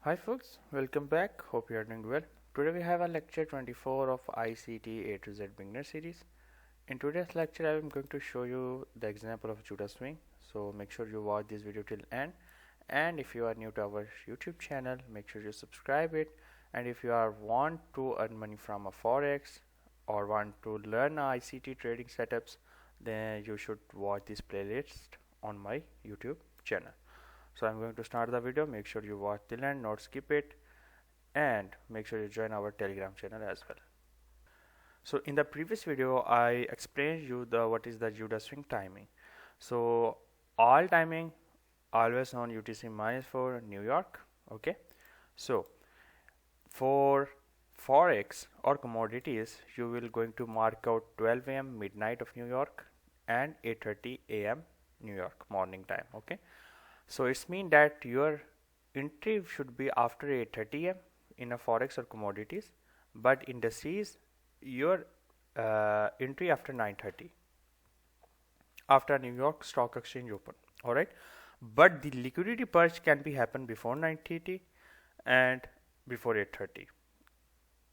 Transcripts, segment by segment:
Hi folks, welcome back. Hope you are doing well. Today we have a lecture 24 of ICT A to Z beginner series. In today's lecture I am going to show you the example of Judas Swing. So make sure you watch this video till end. And if you are new to our YouTube channel, make sure you subscribe it. And if you want to earn money from a Forex or want to learn ICT trading setups, then you should watch this playlist on my YouTube channel. So I'm going to start the video. Make sure you watch till end, not skip it, and make sure you join our Telegram channel as well. So in the previous video I explained you what is the Judas Swing timing. So all timing always on UTC -4 New York. Okay, so for Forex or commodities you will going to mark out 12 a.m. midnight of New York and 8:30 a.m. New York morning time. Okay, so it's mean that your entry should be after 8:30 am in a Forex or commodities, but indices your entry after 9:30 after New York Stock Exchange open. All right, but the liquidity purge can be happen before 9:30 and before 8:30.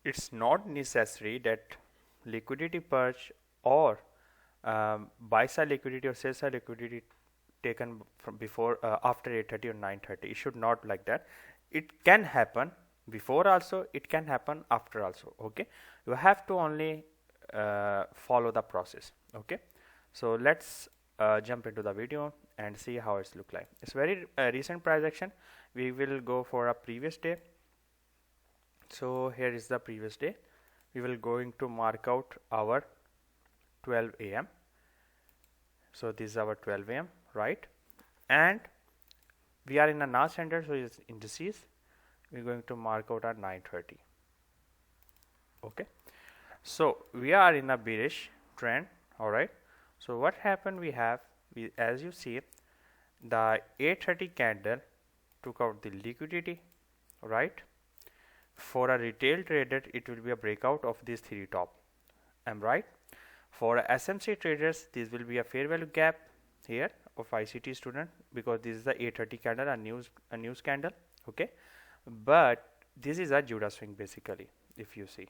It's not necessary that liquidity purge or buy side liquidity or sell side liquidity taken from before after 8:30 or 9:30. It should not like that. It can happen before also, it can happen after also. Okay, you have to only follow the process. Okay, so let's jump into the video and see how it's look like. It's very recent price action. We will go for a previous day. So here is the previous day. We will going to mark out our 12 a.m. So this is our 12 a.m. right, and we are in a NAS standard, so it's indices. We're going to mark out at 9:30. Okay, so we are in a bearish trend. All right, so what happened? As you see, the 8:30 candle took out the liquidity, right? For a retail trader it will be a breakout of these three top. Am right? For SMC traders this will be a fair value gap here of ICT student, because this is the 8:30 candle, a news candle. Okay, but this is a Judas Swing basically. If you see,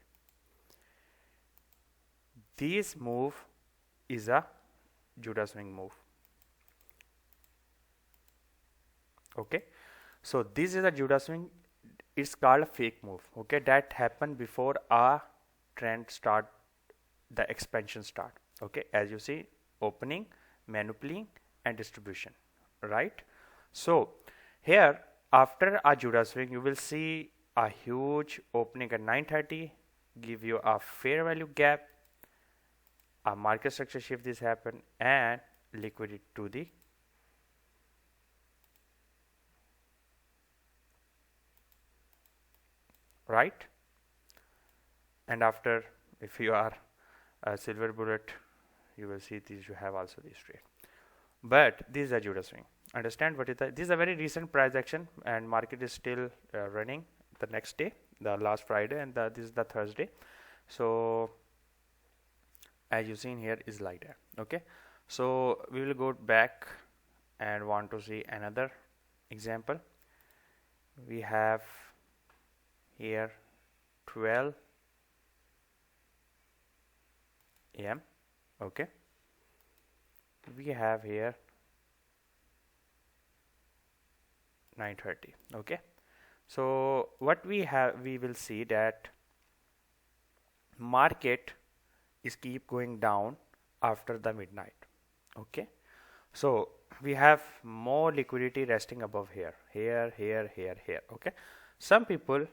this move is a Judas Swing move. Okay, so this is a Judas Swing. It's called a fake move. Okay, that happened before a trend start, the expansion start. Okay, as you see, opening, manipulating and distribution, right? So here after a Judas Swing you will see a huge opening at 9:30, give you a fair value gap, a market structure shift this happen, and liquidity to the right. And after, if you are a silver bullet, you will see these, you have also this trade. But this is a Judas Swing. Understand what is that? This is a very recent price action, and market is still running the next day, the last Friday, and this is the Thursday. So as you seen here is like that. Okay, so we will go back and want to see another example. We have here 12 a.m. okay, we have here 9:30. okay, so what we will see that market is keep going down after the midnight. Okay, so we have more liquidity resting above here. Okay, some people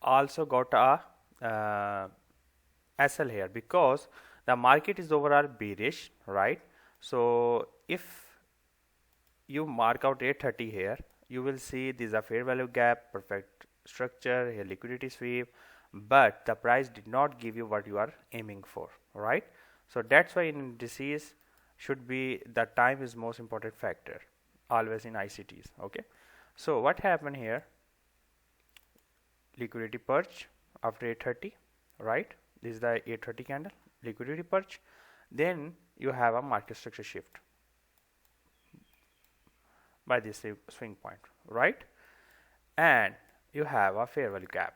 also got a SL here because the market is overall bearish, right? So if you mark out 8:30 here, you will see this is a fair value gap, perfect structure here, liquidity sweep, but the price did not give you what you are aiming for, right? So that's why in indices should be the time is most important factor always in ICTs. Okay, so what happened here? Liquidity purge after 8:30, right? This is the 8:30 candle, liquidity purge. Then you have a market structure shift by this swing point, right? And you have a fair value gap.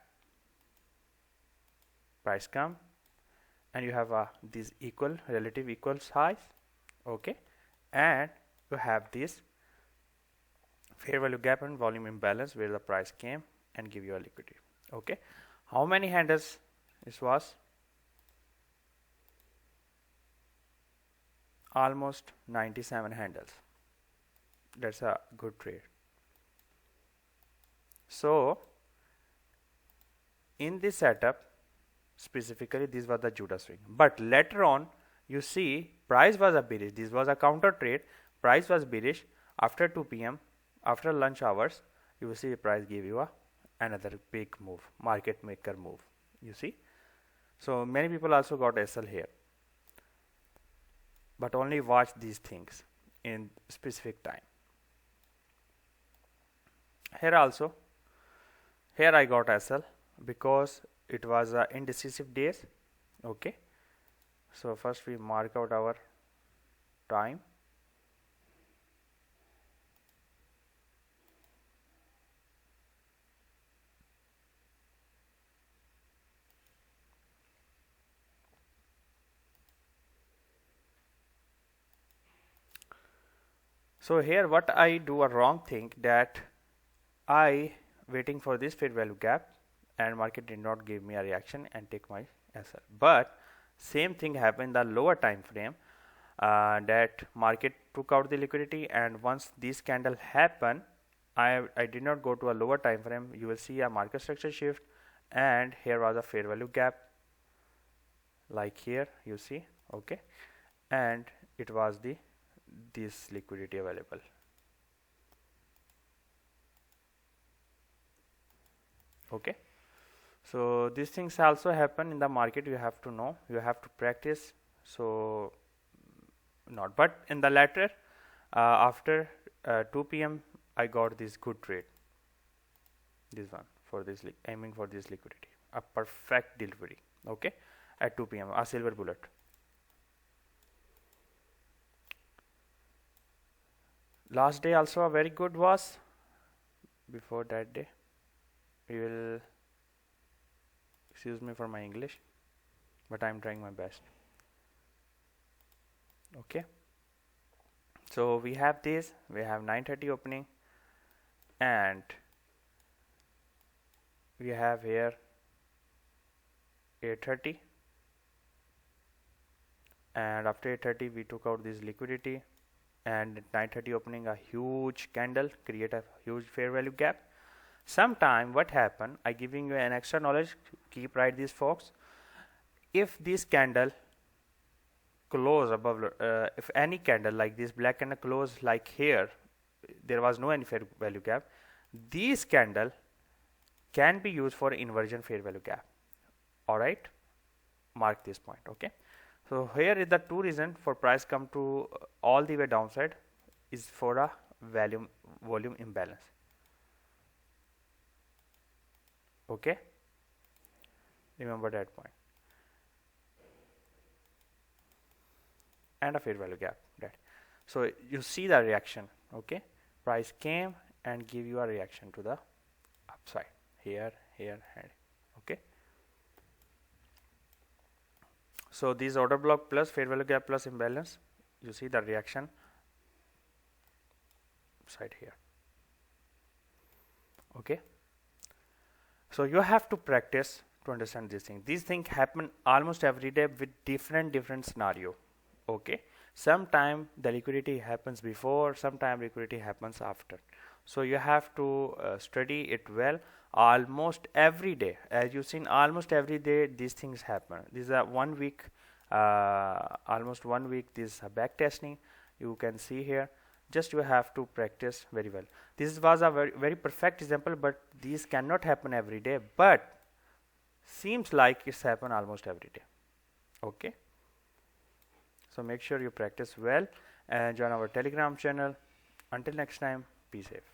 Price come and you have these equal relative equal size, okay, and you have this fair value gap and volume imbalance where the price came and give you a liquidity. Okay, how many handles this was? Almost 97 handles. That's a good trade. So in this setup specifically this was the Judas swing, but later on you see price was a bearish. This was a counter trade. Price was bearish after 2 p.m. after lunch hours. You will see price give you another big move, market maker move, you see. So many people also got SL here, but only watch these things in specific time. Here also, here I got SL because it was indecisive days. Okay, so first we mark out our time. So here what I do a wrong thing, that I waiting for this fair value gap and market did not give me a reaction and take my SL. But same thing happened in the lower time frame, that market took out the liquidity, and once this candle happened, I did not go to a lower time frame. You will see a market structure shift, and here was a fair value gap like here you see, okay, and it was this liquidity available. Okay, so these things also happen in the market. You have to know, you have to practice. So not, but in the latter after 2 p.m. I got this good trade, this one for this aiming for this liquidity, a perfect delivery. Okay, at 2 p.m. a silver bullet. Last day also a very good was. Before that day, you will excuse me for my English, but I'm trying my best. Okay, so we have this, we have 9:30 opening, and we have here 8:30, and after 8:30 we took out this liquidity, and at 9:30 opening a huge candle create a huge fair value gap. Sometime what happened, I giving you an extra knowledge, keep right these folks. If this candle close above, if any candle like this black candle close like here, there was no any fair value gap, this candle can be used for inversion fair value gap. All right, mark this point. Okay, so here is the two reason for price come to all the way downside is for a volume imbalance. Okay, remember that point, and a fair value gap. That, so you see the reaction. Okay, price came and give you a reaction to the upside here and okay. So this order block plus fair value gap plus imbalance, you see the reaction side here. Okay, so you have to practice to understand this thing. These things happen almost every day with different scenario. Okay, sometime the liquidity happens before, sometime liquidity happens after. So you have to study it well. Almost every day, as you've seen, almost every day these things happen. These are 1 week, almost 1 week. This back testing you can see here. Just you have to practice very well. This was a very perfect example, but these cannot happen every day, but seems like it's happen almost every day. Okay, so make sure you practice well and join our Telegram channel. Until next time, be safe.